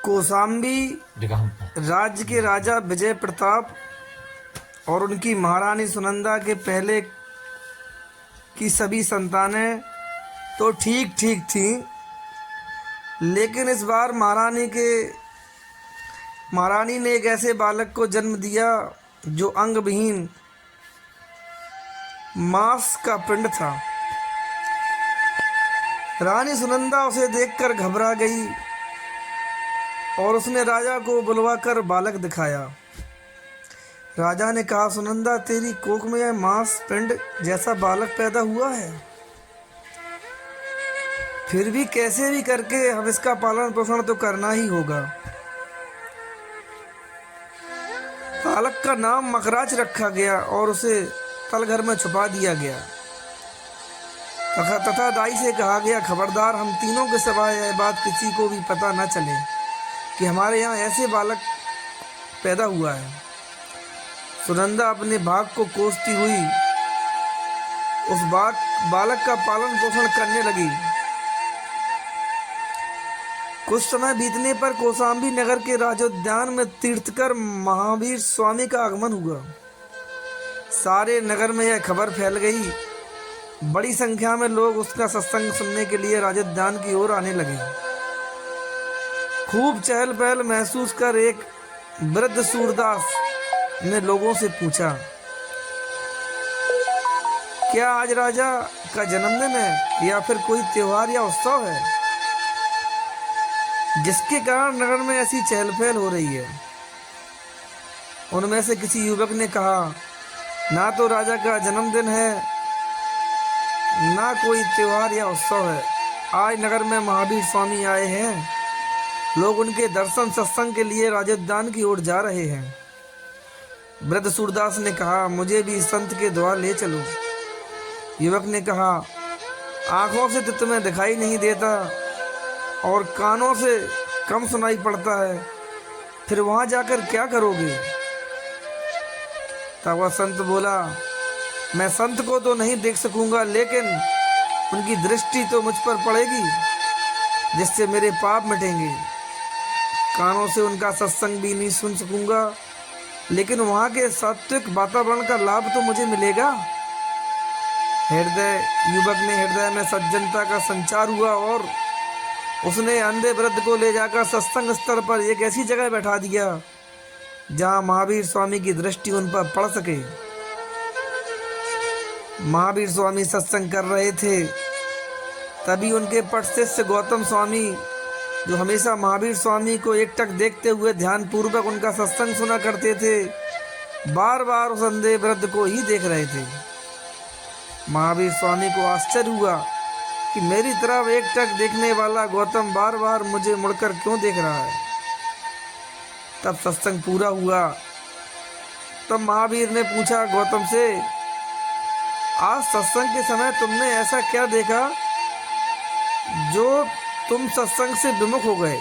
कौशाम्बी राज्य के राजा विजय प्रताप और उनकी महारानी सुनंदा के पहले की सभी संतानें तो ठीक ठीक थीं, लेकिन इस बार महारानी ने एक ऐसे बालक को जन्म दिया जो अंग विहीन मांस का पिंड था। रानी सुनंदा उसे देखकर घबरा गई और उसने राजा को बुलवाकर बालक दिखाया। राजा ने कहा, सुनंदा, तेरी कोख में यह मांस पिंड जैसा बालक पैदा हुआ है, फिर भी कैसे भी करके हम इसका पालन पोषण तो करना ही होगा। बालक का नाम मकराच रखा गया और उसे तलघर में छुपा दिया गया तथा दाई से कहा गया, खबरदार, हम तीनों के सिवाय यह बात किसी को भी पता न चले कि हमारे यहाँ ऐसे बालक पैदा हुआ है। सुनंदा अपने भाग को कोसती हुई उस बालक का पालन पोषण करने लगी। कुछ समय बीतने पर कौशाम्बी नगर के राजोद्यान में तीर्थकर महावीर स्वामी का आगमन हुआ। सारे नगर में यह खबर फैल गई। बड़ी संख्या में लोग उसका सत्संग सुनने के लिए राजोद्यान की ओर आने लगे। खूब चहल पहल महसूस कर एक वृद्ध सूरदास ने लोगों से पूछा, क्या आज राजा का जन्मदिन है या फिर कोई त्योहार या उत्सव है जिसके कारण नगर में ऐसी चहल पहल हो रही है? उनमें से किसी युवक ने कहा, ना तो राजा का जन्मदिन है ना कोई त्योहार या उत्सव है। आज नगर में महावीर स्वामी आए हैं। लोग उनके दर्शन सत्संग के लिए राजोद्यान की ओर जा रहे हैं। वृद्ध सूरदास ने कहा, मुझे भी संत के द्वार ले चलो। युवक ने कहा, आंखों से तो तुम्हें दिखाई नहीं देता और कानों से कम सुनाई पड़ता है, फिर वहां जाकर क्या करोगे? तब वह संत बोला, मैं संत को तो नहीं देख सकूंगा, लेकिन उनकी दृष्टि तो मुझ पर पड़ेगी जिससे मेरे पाप मिटेंगे। कानों से उनका सत्संग भी नहीं सुन सकूंगा, लेकिन वहाँ के सात्विक वातावरण का लाभ तो मुझे मिलेगा। युवक ने हृदय में सज्जनता का संचार हुआ और उसने अंधे वृद्ध को ले जाकर सत्संग स्थल पर एक ऐसी जगह बैठा दिया जहाँ महावीर स्वामी की दृष्टि उन पर पड़ सके। महावीर स्वामी सत्संग कर रहे थे। तभी उनके पट शिष्य गौतम स्वामी, जो हमेशा महावीर स्वामी को एकटक देखते हुए ध्यान पूर्वक उनका सत्संग सुना करते थे, बार बार उस अंधे वृद्ध को ही देख रहे थे। महावीर स्वामी को आश्चर्य हुआ कि मेरी तरफ एकटक देखने वाला गौतम बार बार मुझे मुड़कर क्यों देख रहा है। तब सत्संग पूरा हुआ। तब महावीर ने पूछा गौतम से, आज सत्संग के समय तुमने ऐसा क्या देखा जो तुम सत्संग से विमुख हो गए?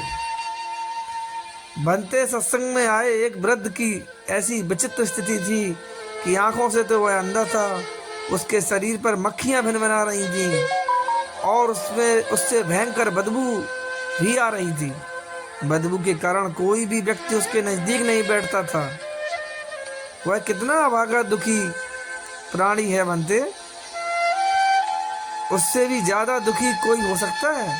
बनते सत्संग में आए एक वृद्ध की ऐसी विचित्र स्थिति थी कि आंखों से तो वह अंधा था, उसके शरीर पर मक्खियां भिनभिना रही थीं और उससे भयंकर बदबू भी आ रही थी। बदबू के कारण कोई भी व्यक्ति उसके नजदीक नहीं बैठता था। वह कितना अभागा दुखी प्राणी है बनते, उससे भी ज्यादा दुखी कोई हो सकता है?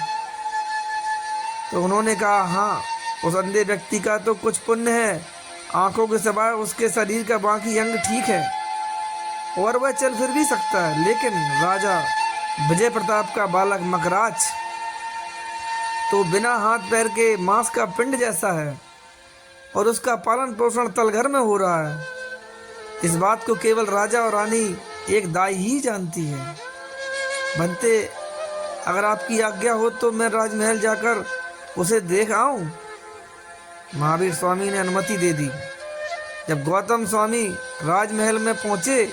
तो उन्होंने कहा, हाँ, उस अंधे व्यक्ति का तो कुछ पुण्य है, आंखों के सिवाय उसके शरीर का बाकी अंग ठीक है और वह चल फिर भी सकता है, लेकिन राजा विजय प्रताप का बालक मकराच तो बिना हाथ पैर के मांस का पिंड जैसा है और उसका पालन पोषण तलघर में हो रहा है। इस बात को केवल राजा और रानी एक दाई ही जानती है। बनते, अगर आपकी आज्ञा हो तो मैं राजमहल जाकर उसे देख आऊं। महावीर स्वामी ने अनुमति दे दी। जब गौतम स्वामी राजमहल में पहुंचे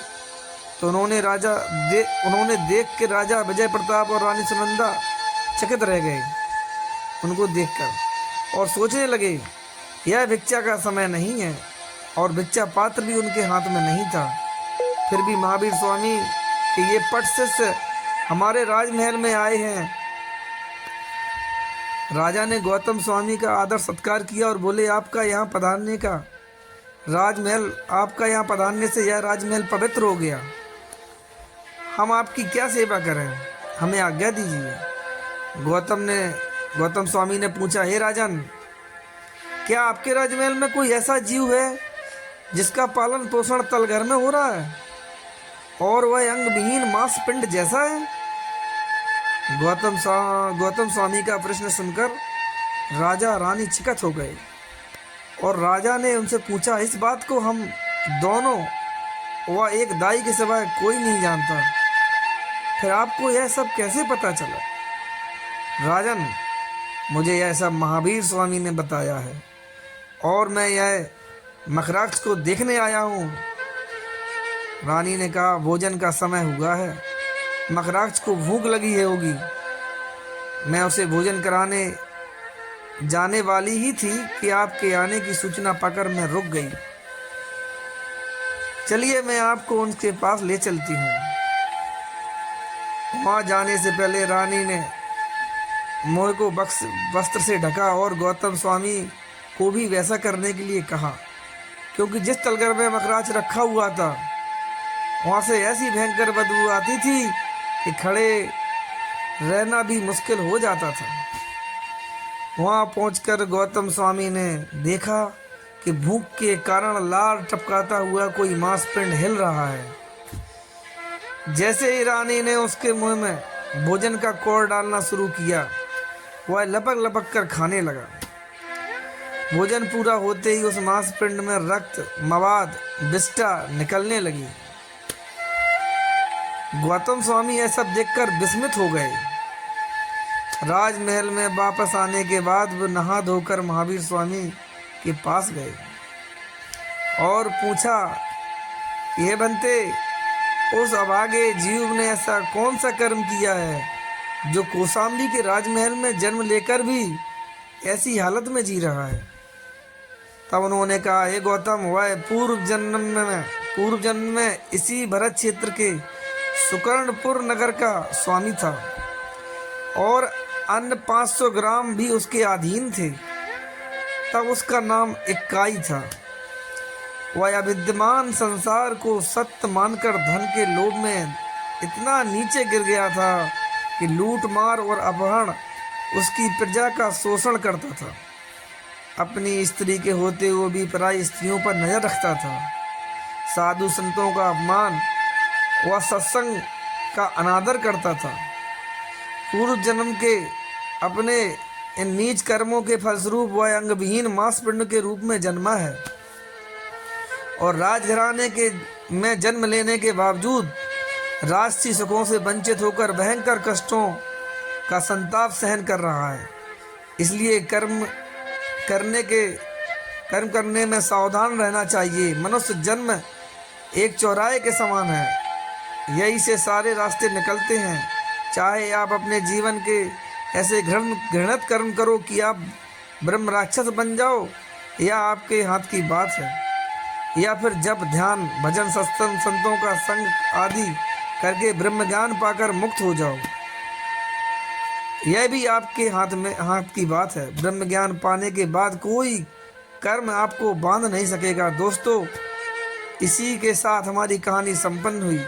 तो उन्होंने देख के राजा विजय प्रताप और रानी सुनंदा चकित रह गए उनको देखकर और सोचने लगे, यह भिक्षा का समय नहीं है और भिक्षा पात्र भी उनके हाथ में नहीं था। फिर भी महावीर स्वामी के ये पट शिष्य हमारे राजमहल में आए हैं राजा ने गौतम स्वामी का आदर सत्कार किया और बोले, आपका यहाँ पधारने का राजमहल आपका यहाँ पधारने से यह राजमहल पवित्र हो गया। हम आपकी क्या सेवा करें, हमें आज्ञा दीजिए। गौतम स्वामी ने पूछा, हे राजन, क्या आपके राजमहल में कोई ऐसा जीव है जिसका पालन पोषण तलघर में हो रहा है और वह अंगविहीन मांस पिंड जैसा है? गौतम स्वामी का प्रश्न सुनकर राजा रानी चिकत हो गए और राजा ने उनसे पूछा, इस बात को हम दोनों व एक दाई के सिवाय कोई नहीं जानता, फिर आपको यह सब कैसे पता चला? राजन, मुझे यह सब महावीर स्वामी ने बताया है और मैं यह मकराक्ष को देखने आया हूँ। रानी ने कहा, भोजन का समय हुआ है, मकराक्ष को भूख लगी है होगी। मैं उसे भोजन कराने जाने वाली ही थी कि आपके आने की सूचना पाकर मैं रुक गई। चलिए, मैं आपको उनके पास ले चलती हूँ। वहाँ जाने से पहले रानी ने मोह को वस्त्र से ढका और गौतम स्वामी को भी वैसा करने के लिए कहा, क्योंकि जिस तलघर में मकराक्ष रखा हुआ था वहाँ से ऐसी भयंकर बदबू आती थी कि खड़े रहना भी मुश्किल हो जाता था। वहाँ पहुंचकर गौतम स्वामी ने देखा कि भूख के कारण लार टपकाता हुआ कोई मांसपिंड हिल रहा है। जैसे ही रानी ने उसके मुंह में भोजन का कौर डालना शुरू किया, वह लपक लपक कर खाने लगा। भोजन पूरा होते ही उस मांसपिंड में रक्त, मवाद, विष्ठा निकलने लगी। गौतम स्वामी यह सब देखकर विस्मित हो गए। राजमहल में वापस आने के बाद वो नहा धोकर महावीर स्वामी के पास गए और पूछा, ये बनते, उस अभागे जीव ने ऐसा कौन सा कर्म किया है जो कौशाम्बी के राजमहल में जन्म लेकर भी ऐसी हालत में जी रहा है? तब उन्होंने कहा, हे गौतम, वह पूर्व जन्म में इसी भरत क्षेत्र के सुकर्णपुर नगर का स्वामी था और अन्य 500 ग्राम भी उसके अधीन थे। तब उसका नाम इक्काई था। वह अविद्यमान संसार को सत्य मानकर धन के लोभ में इतना नीचे गिर गया था कि लूट मार और अपहरण उसकी प्रजा का शोषण करता था। अपनी स्त्री के होते हुए भी पराई स्त्रियों पर नजर रखता था। साधु संतों का अपमान वह सत्संग का अनादर करता था। पूर्व जन्म के अपने इन नीच कर्मों के फलस्वरूप वह अंगविहीन मांसपिंड के रूप में जन्मा है और राजघराने के में जन्म लेने के बावजूद राजसी सुखों से वंचित होकर भयंकर कष्टों का संताप सहन कर रहा है। इसलिए कर्म करने में सावधान रहना चाहिए। मनुष्य जन्म एक चौराहे के समान है, यही से सारे रास्ते निकलते हैं। चाहे आप अपने जीवन के ऐसे घृणित कर्म करो कि आप ब्रह्म राक्षस बन जाओ, या आपके हाथ की बात है, या फिर जब ध्यान, भजन, सत्संग, संतों का संग आदि करके ब्रह्म ज्ञान पाकर मुक्त हो जाओ, यह भी आपके हाथ की बात है। ब्रह्म ज्ञान पाने के बाद कोई कर्म आपको बांध नहीं सकेगा। दोस्तों, इसी के साथ हमारी कहानी संपन्न हुई।